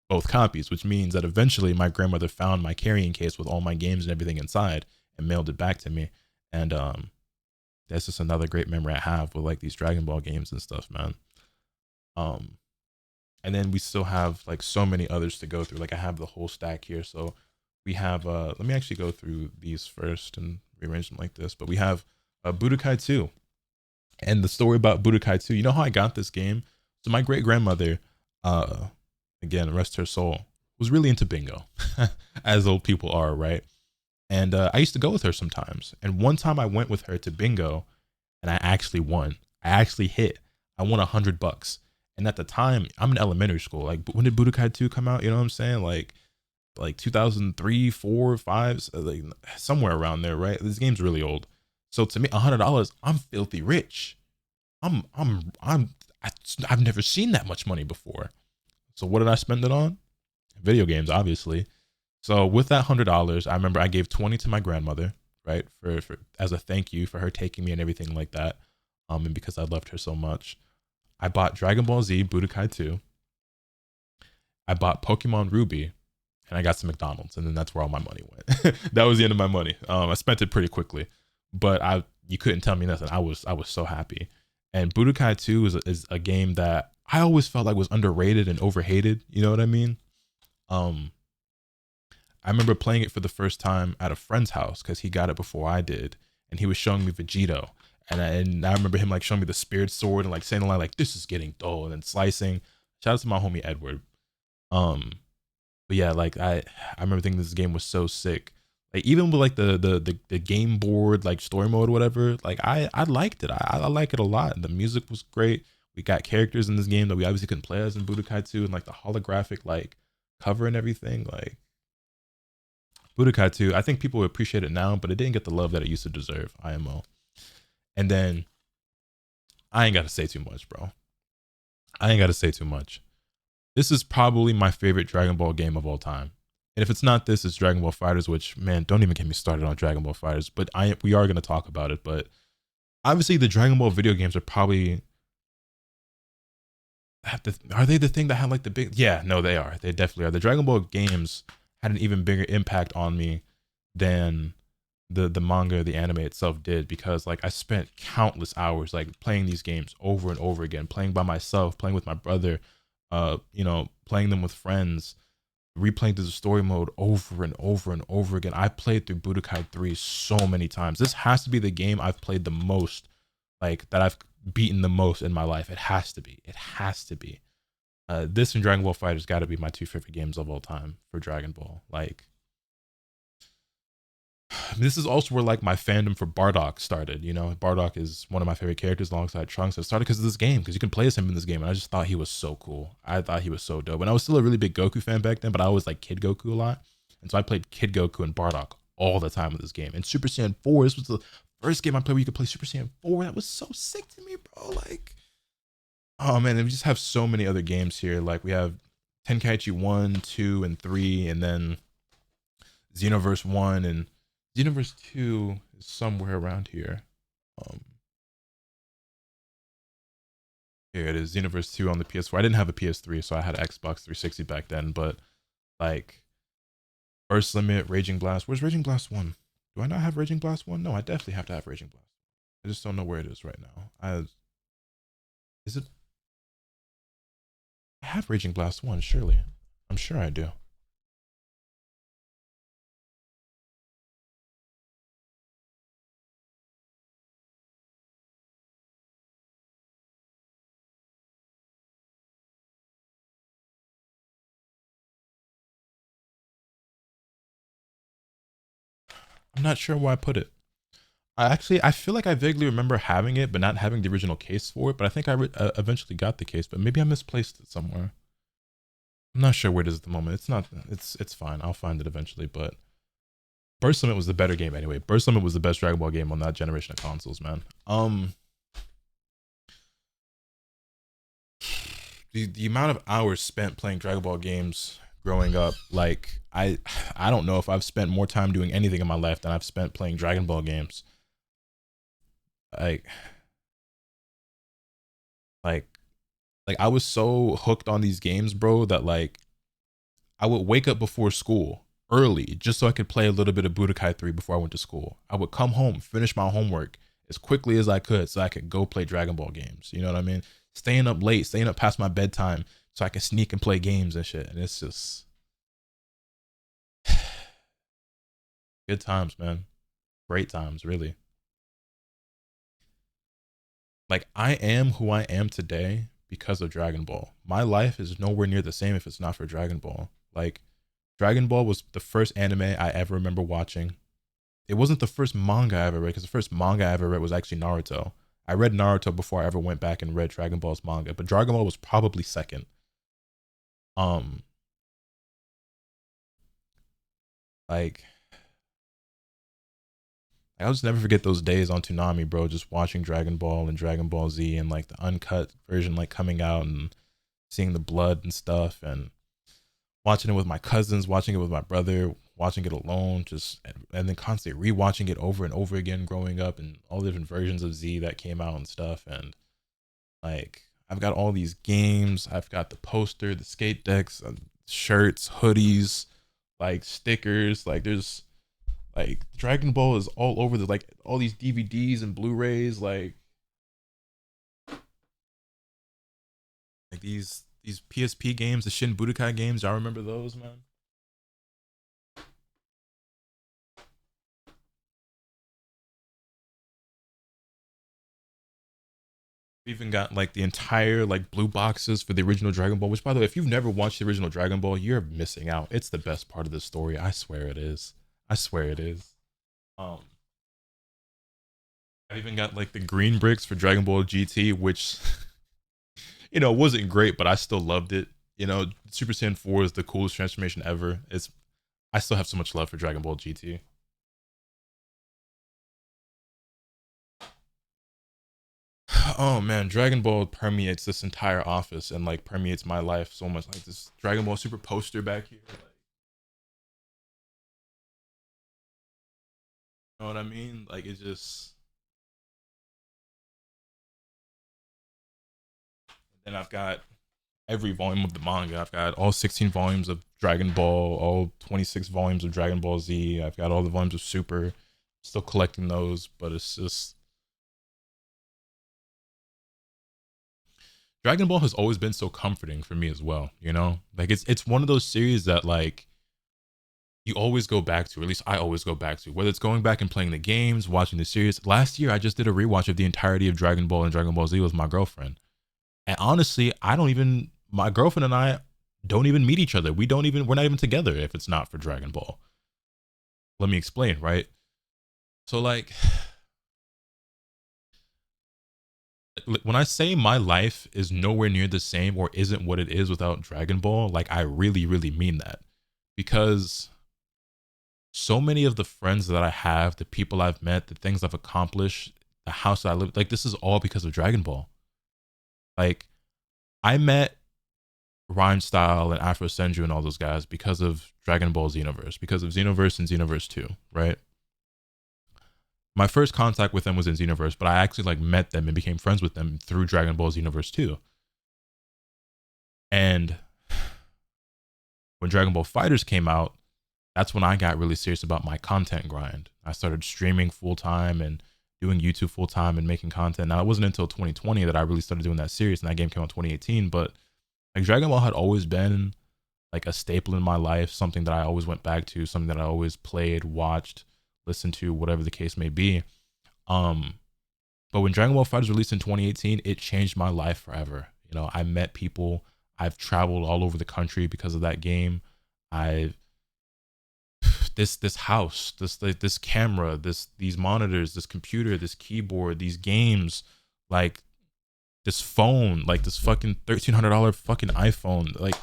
both copies, which means that eventually my grandmother found my carrying case with all my games and everything inside and mailed it back to me. And that's just another great memory I have with like these Dragon Ball games and stuff, man. And then we still have like so many others to go through. Like I have the whole stack here. So we have, let me actually go through these first and rearrange them like this. But we have Budokai 2. And the story about Budokai 2, you know how I got this game? So my great grandmother, again, rest her soul, was really into bingo, as old people are, right? And I used to go with her sometimes. And one time I went with her to bingo, and I actually won. I actually hit. I won $100. And at the time, I'm in elementary school. Like, when did Budokai 2 come out? You know what I'm saying? Like 2003, 4, 5, like somewhere around there, right? This game's really old. So to me, $100, I'm filthy rich. I'm I've never seen that much money before. So what did I spend it on? Video games, obviously. So with that $100, I remember I gave 20 to my grandmother, right, for as a thank you for her taking me and everything like that, and because I loved her so much. I bought Dragon Ball Z Budokai 2. I bought Pokemon Ruby, and I got some McDonald's, and then that's where all my money went. That was the end of my money. I spent it pretty quickly, but you couldn't tell me nothing. I was so happy. And Budokai 2 is a game that I always felt like was underrated and overhated. You know what I mean? I remember playing it for the first time at a friend's house because he got it before I did, and he was showing me Vegito, and I remember him like showing me the spirit sword and like saying a line like "this is getting dull" and then slicing. Shout out to my homie Edward. Um, but yeah, like I remember thinking this game was so sick. Like even with like the game board like story mode or whatever, like I liked it. I like it a lot. The music was great. We got characters in this game that we obviously couldn't play as in Budokai 2, and like the holographic like cover and everything. Like Budokai 2, I think people appreciate it now, but it didn't get the love that it used to deserve. IMO. And then I ain't got to say too much, bro. I ain't got to say too much. This is probably my favorite Dragon Ball game of all time. And if it's not this, it's Dragon Ball Fighters, which, man, don't even get me started on Dragon Ball Fighters. But we are going to talk about it. But obviously, the Dragon Ball video games are probably. Are they the thing that had like the big. Yeah, no, they are. They definitely are. The Dragon Ball games had an even bigger impact on me than the manga, the anime itself did, because like I spent countless hours like playing these games over and over again, playing by myself, playing with my brother, playing them with friends, replaying through the story mode over and over and over again. I played through Budokai 3 so many times. This has to be the game I've played the most, like that I've beaten the most in my life. It has to be. It has to be. This and Dragon Ball Fighters got to be my two favorite games of all time for Dragon Ball. Like, this is also where like my fandom for Bardock started. You know, Bardock is one of my favorite characters alongside Trunks. It started because of this game, because you can play as him in this game, and I just thought he was so cool. I thought he was so dope, and I was still a really big Goku fan back then, but I was like Kid Goku a lot, and so I played Kid Goku and Bardock all the time with this game. And Super Saiyan 4, this was the first game I played where you could play Super Saiyan 4. That was so sick to me, bro. Like, oh man, and we just have so many other games here. Like we have Tenkaichi 1, 2, and 3, and then Xenoverse 1 and Xenoverse 2 is somewhere around here. Here it is, Xenoverse 2 on the PS4. I didn't have a PS3, so I had an Xbox 360 back then, but like Burst Limit, Raging Blast. Where's Raging Blast 1? Do I not have Raging Blast 1? No, I definitely have to have Raging Blast. I just don't know where it is right now. Is it? I have Raging Blast 1, surely. I'm sure I do. I'm not sure where I put it. I feel like I vaguely remember having it, but not having the original case for it. But I think I eventually got the case, but maybe I misplaced it somewhere. I'm not sure where it is at the moment. It's not. It's fine. I'll find it eventually. But Burst Limit was the better game anyway. Burst Limit was the best Dragon Ball game on that generation of consoles, man. The amount of hours spent playing Dragon Ball games growing up, like I don't know if I've spent more time doing anything in my life than I've spent playing Dragon Ball games. Like like like I was so hooked on these games, bro, that like I would wake up before school early just so I could play a little bit of Budokai 3 before I went to school. I would come home, finish my homework as quickly as I could so I could go play Dragon Ball games. You know what I mean? Staying up late, staying up past my bedtime so I can sneak and play games and shit. And it's just good times, man. Great times, really. Like I am who I am today because of Dragon Ball. My life is nowhere near the same if it's not for Dragon Ball. Like, Dragon Ball was the first anime I ever remember watching. It wasn't the first manga I ever read, because the first manga I ever read was actually Naruto. I read Naruto before I ever went back and read Dragon Ball's manga, but Dragon Ball was probably second. Um, like I'll just never forget those days on Toonami, bro, just watching Dragon Ball and Dragon Ball Z and like the uncut version like coming out and seeing the blood and stuff, and watching it with my cousins, watching it with my brother, watching it alone, just and then constantly rewatching it over and over again growing up, and all the different versions of Z that came out and stuff. And like I've got all these games, I've got the poster, the skate decks, shirts, hoodies, like stickers, like there's like Dragon Ball is all over the like all these DVDs and Blu-rays, like these PSP games, the Shin Budokai games. Y'all remember those, man? We even got like the entire like blue boxes for the original Dragon Ball. Which, by the way, if you've never watched the original Dragon Ball, you're missing out. It's the best part of the story. I swear it is. I swear it is. Um, I even got like the green bricks for Dragon Ball GT, which wasn't great, but I still loved it. Super Saiyan 4 is the coolest transformation ever. I still have so much love for Dragon Ball GT. Oh man, Dragon Ball permeates this entire office and like permeates my life so much. Like this Dragon Ball Super poster back here. Like, you know what I mean? Like it just. Then I've got every volume of the manga. I've got all 16 volumes of Dragon Ball, all 26 volumes of Dragon Ball Z. I've got all the volumes of Super. Still collecting those, but it's just Dragon Ball has always been so comforting for me as well, Like it's one of those series that like you always go back to, or at least I always go back to, whether it's going back and playing the games, watching the series. Last year I just did a rewatch of the entirety of Dragon Ball and Dragon Ball Z with my girlfriend. And honestly, my girlfriend and I don't even meet each other. We're not even together if it's not for Dragon Ball. Let me explain, right? So like when I say my life is nowhere near the same or isn't what it is without Dragon Ball, like I really, really mean that. Because so many of the friends that I have, the people I've met, the things I've accomplished, the house that I live, like this is all because of Dragon Ball. Like I met Rhyme Style and Afro Senju and all those guys because of Dragon Ball Xenoverse, because of Xenoverse and Xenoverse 2, right? My first contact with them was in Xenoverse, but I actually like met them and became friends with them through Dragon Ball Xenoverse 2. And when Dragon Ball Fighters came out, that's when I got really serious about my content grind. I started streaming full time and doing YouTube full time and making content. Now it wasn't until 2020 that I really started doing that series, and that game came out in 2018. But like Dragon Ball had always been like a staple in my life, something that I always went back to, something that I always played, watched, listened to, whatever the case may be. Um, but when Dragon Ball FighterZ released in 2018, it changed my life forever. I met people. I've traveled all over the country because of that game. I this house, this camera, these monitors, this computer, this keyboard, these games, like this phone, like this fucking $1,300 fucking iPhone, like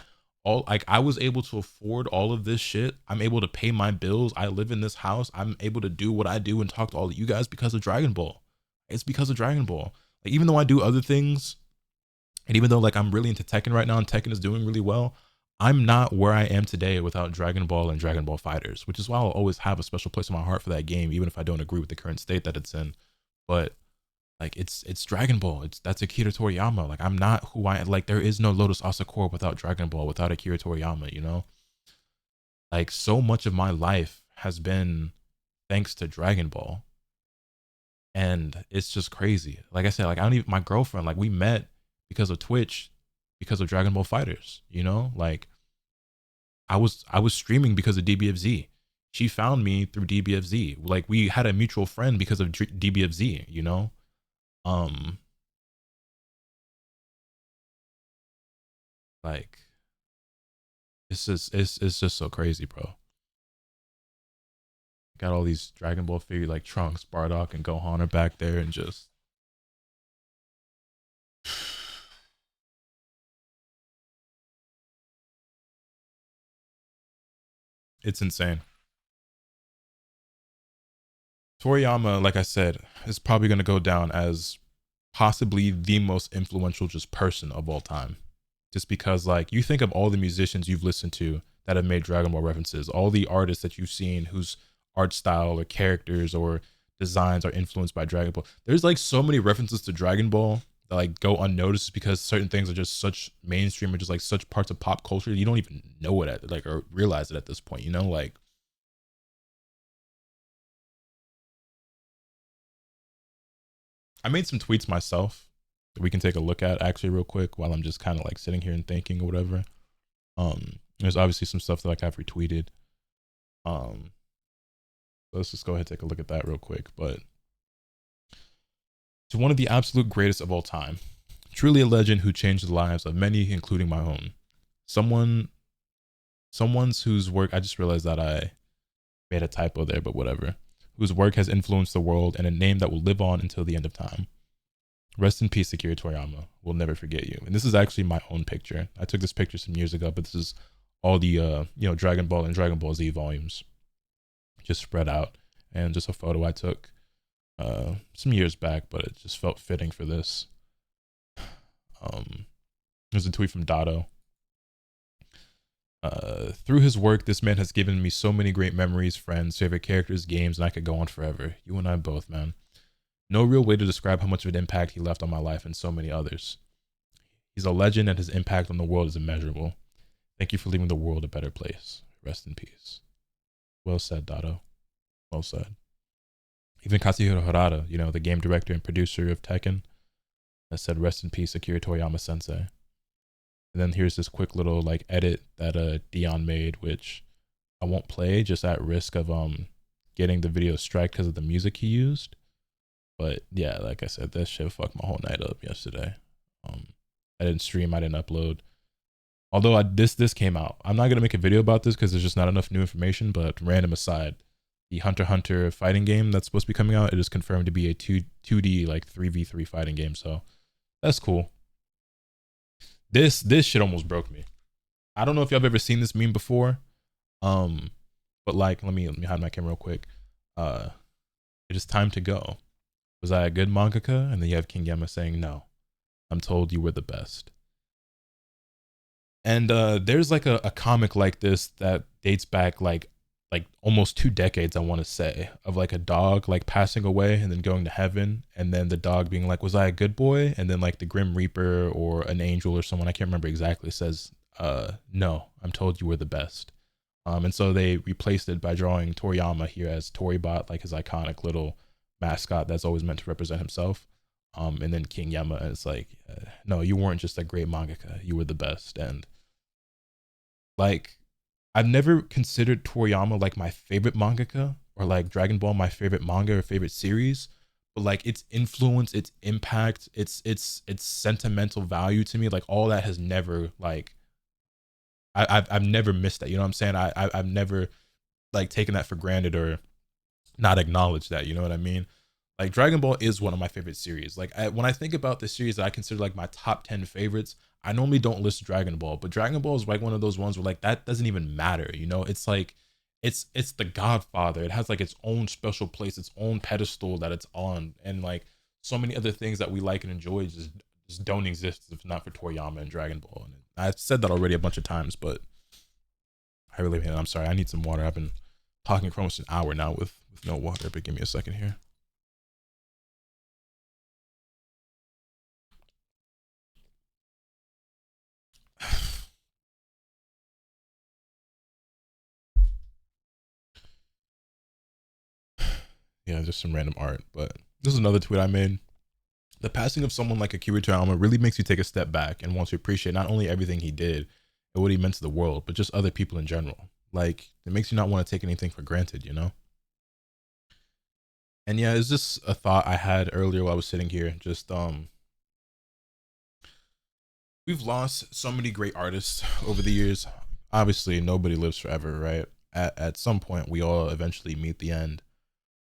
all like I was able to afford all of this shit. I'm able to pay my bills. I live in this house. I'm able to do what I do and talk to all of you guys because of Dragon Ball. It's because of Dragon Ball. Like even though I do other things, and even though like I'm really into Tekken right now and Tekken is doing really well, I'm not where I am today without Dragon Ball and Dragon Ball Fighters, which is why I'll always have a special place in my heart for that game, even if I don't agree with the current state that it's in. But like it's Dragon Ball. That's Akira Toriyama. Like I'm not who I like. There is no Lotus Asakura without Dragon Ball, without Akira Toriyama. Like so much of my life has been thanks to Dragon Ball, and it's just crazy. Like I said, like I don't even my girlfriend. Like we met because of Twitch, because of Dragon Ball Fighters. Like I was streaming because of DBFZ. She found me through DBFZ. Like we had a mutual friend because of DBFZ. Um Like it's just so crazy, bro. Got all these Dragon Ball figures like Trunks, Bardock, and Gohan are back there, and just it's insane. Toriyama, like I said, is probably gonna go down as possibly the most influential just person of all time. Just because like you think of all the musicians you've listened to that have made Dragon Ball references, all the artists that you've seen whose art style or characters or designs are influenced by Dragon Ball. There's like so many references to Dragon Ball that like go unnoticed because certain things are just such mainstream or just like such parts of pop culture you don't even know it at like or realize it at this point, you know? Like I made some tweets myself that we can take a look at actually real quick while I'm just kind of like sitting here and thinking or whatever. There's obviously some stuff that like I've retweeted. Um, let's just go ahead and take a look at that real quick. But to one of the absolute greatest of all time, truly a legend who changed the lives of many, including my own. Someone, someone's whose work I just realized that I made a typo there, but whatever. Whose work has influenced the world and a name that will live on until the end of time. Rest in peace, Akira Toriyama. We'll never forget you. And this is actually my own picture. I took this picture some years ago, but this is all the Dragon Ball and Dragon Ball Z volumes just spread out, and just a photo I took some years back, but it just felt fitting for this. There's a tweet from Dotto. Through his work, this man has given me so many great memories, friends, favorite characters, games, and I could go on forever. You and I both, man. No real way to describe how much of an impact he left on my life and so many others. He's a legend and his impact on the world is immeasurable. Thank you for leaving the world a better place. Rest in peace. Well said, Dotto. Well said. Even Katsuhiro Harada, the game director and producer of Tekken, has said, rest in peace, Akira Toriyama sensei. And then here's this quick little like edit that Dion made, which I won't play just at risk of getting the video striked because of the music he used. But yeah, like I said, that shit fucked my whole night up yesterday. I didn't stream, I didn't upload. Although this came out. I'm not gonna make a video about this because there's just not enough new information, but random aside, the Hunter x Hunter fighting game that's supposed to be coming out, it is confirmed to be a 2D like 3v3 fighting game, so that's cool. This shit almost broke me. I don't know if y'all have ever seen this meme before. But like let me hide my camera real quick. It is time to go. Was I a good mangaka? And then you have King Yama saying, no, I'm told you were the best. And there's like a comic like this that dates back like almost 2 decades, I want to say, of like a dog like passing away and then going to heaven, and then the dog being like, was I a good boy? And then like the Grim Reaper or an angel or someone, I can't remember exactly, says, no, I'm told you were the best. And so they replaced it by drawing Toriyama here as Torybot, like his iconic little mascot that's always meant to represent himself. And then King Yama is like, no, you weren't just a great mangaka, you were the best. And like, I've never considered Toriyama like my favorite mangaka or like Dragon Ball my favorite manga or favorite series, but like its influence, its impact, its sentimental value to me, like all that has never like I've never missed that. You know what I'm saying? I've never like taken that for granted or not acknowledged that. You know what I mean? Like Dragon Ball is one of my favorite series. Like when I think about the series that I consider like my top 10 favorites, I normally don't list Dragon Ball, but Dragon Ball is like one of those ones where like that doesn't even matter. It's like it's the Godfather. It has like its own special place, its own pedestal that it's on, and like so many other things that we like and enjoy just don't exist if not for Toriyama and Dragon Ball. And I've said that already a bunch of times, but I'm sorry, I need some water. I've been talking for almost an hour now with no water, but give me a second here. Yeah, just some random art. But this is another tweet I made. The passing of someone like Akira Toriyama really makes you take a step back and want to appreciate not only everything he did and what he meant to the world, but just other people in general. Like, it makes you not want to take anything for granted, you know? And yeah, it's just a thought I had earlier while I was sitting here, just We've lost so many great artists over the years. Obviously, nobody lives forever, right? At some point, we all eventually meet the end.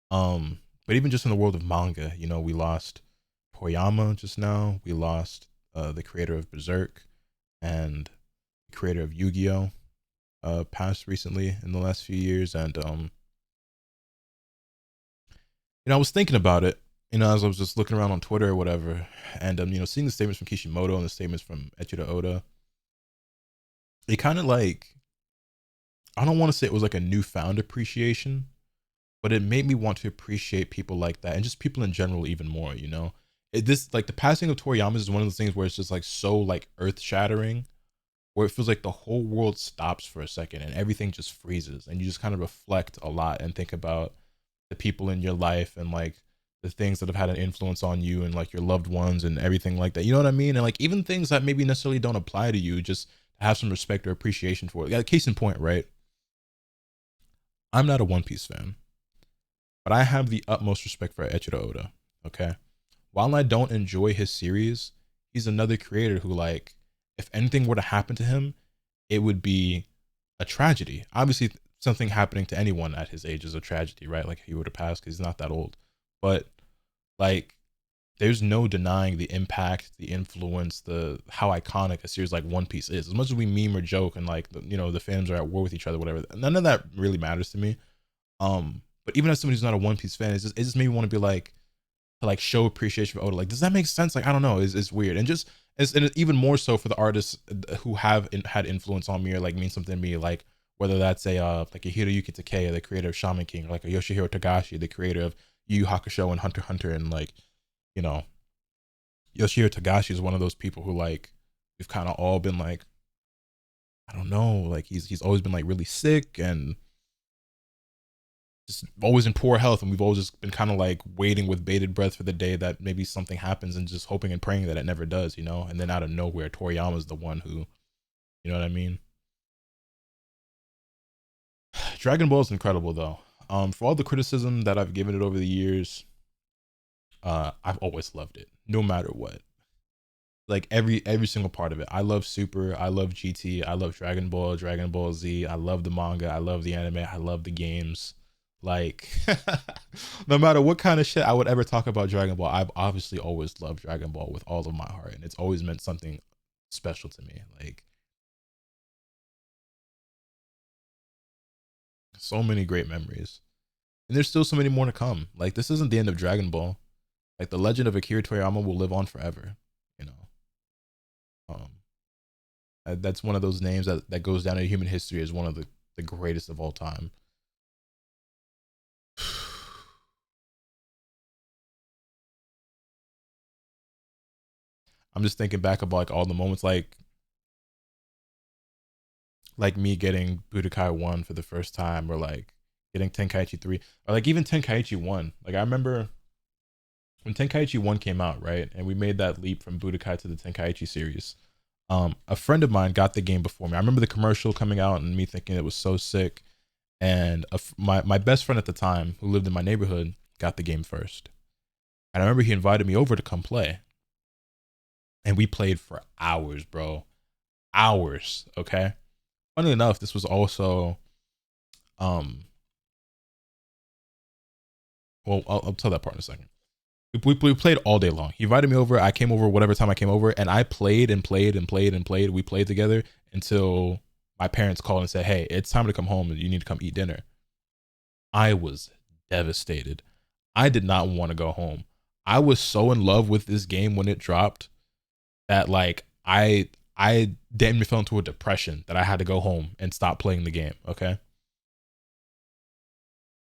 But even just in the world of manga, you know, we lost Toriyama just now. We lost the creator of Berserk and the creator of Yu-Gi-Oh! Passed recently in the last few years, and you know, I was thinking about it, you know, as I was just looking around on Twitter or whatever, and you know, seeing the statements from Kishimoto and the statements from Echiro Oda, it kind of like, I don't want to say it was like a newfound appreciation, but it made me want to appreciate people like that and just people in general even more. You know, this like the passing of Toriyama is one of those things where it's just like so like earth shattering, where it feels like the whole world stops for a second and everything just freezes, and you just kind of reflect a lot and think about the people in your life and like the things that have had an influence on you and like your loved ones and everything like that. You know what I mean? And like even things that maybe necessarily don't apply to you, just have some respect or appreciation for it. Yeah, case in point, right? I'm not a One Piece fan, but I have the utmost respect for Echiro Oda. Okay. While I don't enjoy his series, he's another creator who, like, if anything were to happen to him, it would be a tragedy. Obviously, something happening to anyone at his age is a tragedy, right? Like, he would have passed because he's not that old. But, like, there's no denying the impact, the influence, the how iconic a series like One Piece is. As much as we meme or joke and, like, you know, the fans are at war with each other, whatever, none of that really matters to me. But even as somebody who's not a One Piece fan, it just made me want to be like, to like show appreciation for Oda. Like, does that make sense? Like, I don't know. It's weird, and just and even more so for the artists who have had influence on me or like mean something to me. Like whether that's a like a Hiroyuki Takei, the creator of Shaman King, or like a Yoshihiro Togashi, the creator of Yu Yu Hakusho and Hunter x Hunter, and like, you know, Yoshihiro Togashi is one of those people who like we've kind of all been like, I don't know, like he's always been like really sick and just always in poor health, and we've always just been kind of like waiting with bated breath for the day that maybe something happens and just hoping and praying that it never does, you know. And then out of nowhere, Toriyama's the one who, you know what I mean. Dragon Ball is incredible though. For all the criticism that I've given it over the years, I've always loved it no matter what. Like every single part of it. I love Super, I love GT, I love Dragon Ball, Dragon Ball Z, I love the manga, I love the anime, I love the games. Like no matter what kind of shit I would ever talk about Dragon Ball, I've obviously always loved Dragon Ball with all of my heart, and it's always meant something special to me. Like so many great memories. And there's still so many more to come. Like this isn't the end of Dragon Ball. Like the legend of Akira Toriyama will live on forever, you know. Um that's one of those names that goes down in human history as one of the greatest of all time. I'm just thinking back about like all the moments like me getting Budokai 1 for the first time, or like getting Tenkaichi 3, or like even Tenkaichi 1. Like I remember when Tenkaichi 1 came out, right? And we made that leap from Budokai to the Tenkaichi series. A friend of mine got the game before me. I remember the commercial coming out and me thinking it was so sick. And my best friend at the time, who lived in my neighborhood, got the game first. And I remember he invited me over to come play. And we played for hours, bro. Hours, okay? Funny enough, this was also um well, I'll tell that part in a second. We played all day long. He invited me over. I came over whatever time I came over, and I played and played and played and played. We played together until my parents called and said, "Hey, it's time to come home. You need to come eat dinner." I was devastated. I did not want to go home. I was so in love with this game when it dropped that like I damn near fell into a depression that I had to go home and stop playing the game. Okay,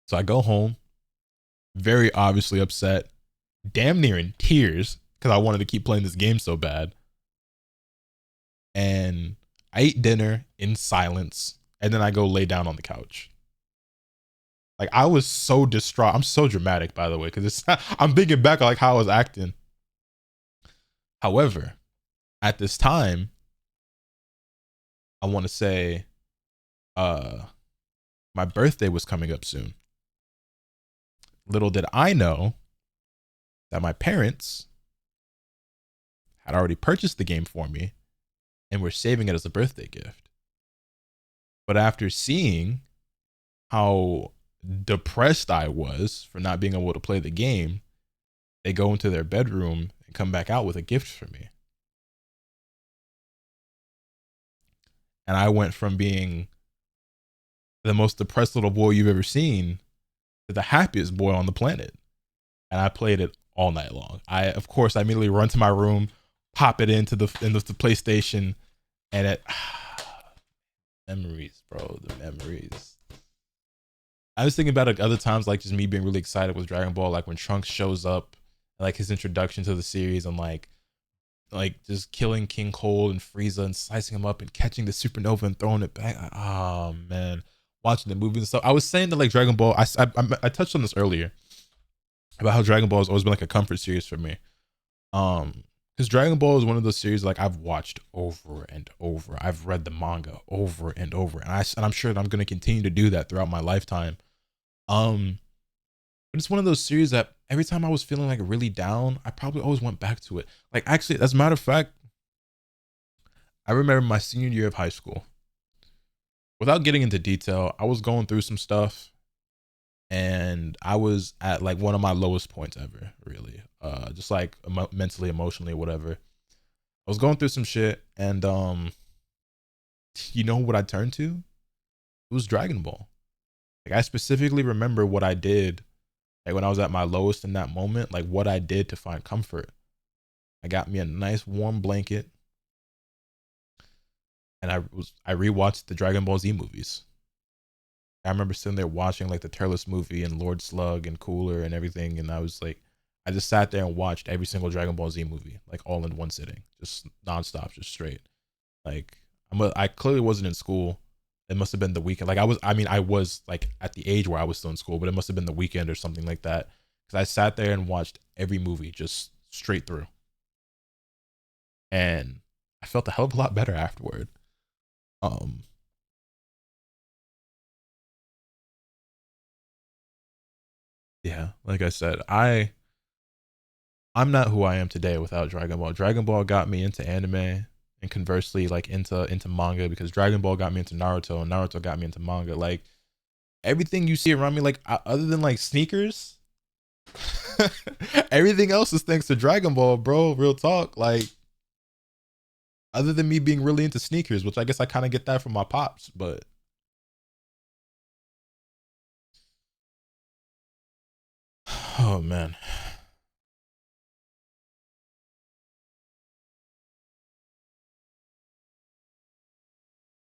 so I go home, very obviously upset, damn near in tears because I wanted to keep playing this game so bad. And I ate dinner in silence, and then I go lay down on the couch. Like I was so distraught. I'm so dramatic, by the way, because it's I'm thinking back on like how I was acting. However, at this time, I want to say, uh, my birthday was coming up soon. Little did I know that my parents had already purchased the game for me and we're saving it as a birthday gift. But after seeing how depressed I was for not being able to play the game, they go into their bedroom and come back out with a gift for me. And I went from being the most depressed little boy you've ever seen to the happiest boy on the planet. And I played it all night long. Of course, I immediately run to my room, pop it into the PlayStation, and it memories, bro, the memories. I was thinking about it other times, like just me being really excited with Dragon Ball, like when Trunks shows up, like his introduction to the series, and like just killing King Cold and Frieza and slicing him up and catching the supernova and throwing it back. Oh man, watching the movies and stuff. I was saying that like Dragon Ball, I touched on this earlier about how Dragon Ball has always been like a comfort series for me. Because Dragon Ball is one of those series like I've watched over and over. I've read the manga over and over, and I'm sure that I'm gonna continue to do that throughout my lifetime. But it's one of those series that every time I was feeling like really down, I probably always went back to it. Like actually, as a matter of fact, I remember my senior year of high school. Without getting into detail, I was going through some stuff, and I was at like one of my lowest points ever, really. Just like mentally, emotionally, whatever. I was going through some shit, and you know what I turned to? It was Dragon Ball. Like I specifically remember what I did, like when I was at my lowest in that moment, like what I did to find comfort. I got me a nice warm blanket, and I rewatched the Dragon Ball Z movies. I remember sitting there watching like the Turles movie and Lord Slug and Cooler and everything, and I was like, I just sat there and watched every single Dragon Ball Z movie, like all in one sitting, just nonstop, just straight. Like I clearly wasn't in school. It must have been the weekend. Like I was like at the age where I was still in school, but it must have been the weekend or something like that. Because I sat there and watched every movie just straight through, and I felt a hell of a lot better afterward. Um, yeah, like I said, I'm not who I am today without Dragon Ball. Dragon Ball got me into anime, and conversely, like into manga, because Dragon Ball got me into Naruto, and Naruto got me into manga. Like everything you see around me, like other than like sneakers, everything else is thanks to Dragon Ball, bro. Real talk. Like other than me being really into sneakers, which I guess I kind of get that from my pops, but oh man,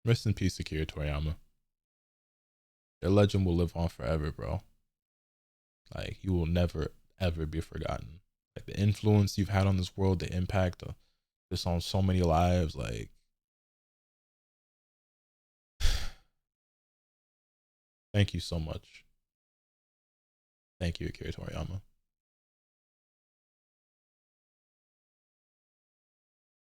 rest in peace, Akira Toriyama. Your legend will live on forever, bro. Like you will never ever be forgotten. Like the influence you've had on this world, the impact of this on so many lives. Like thank you so much. Thank you, Akira Toriyama.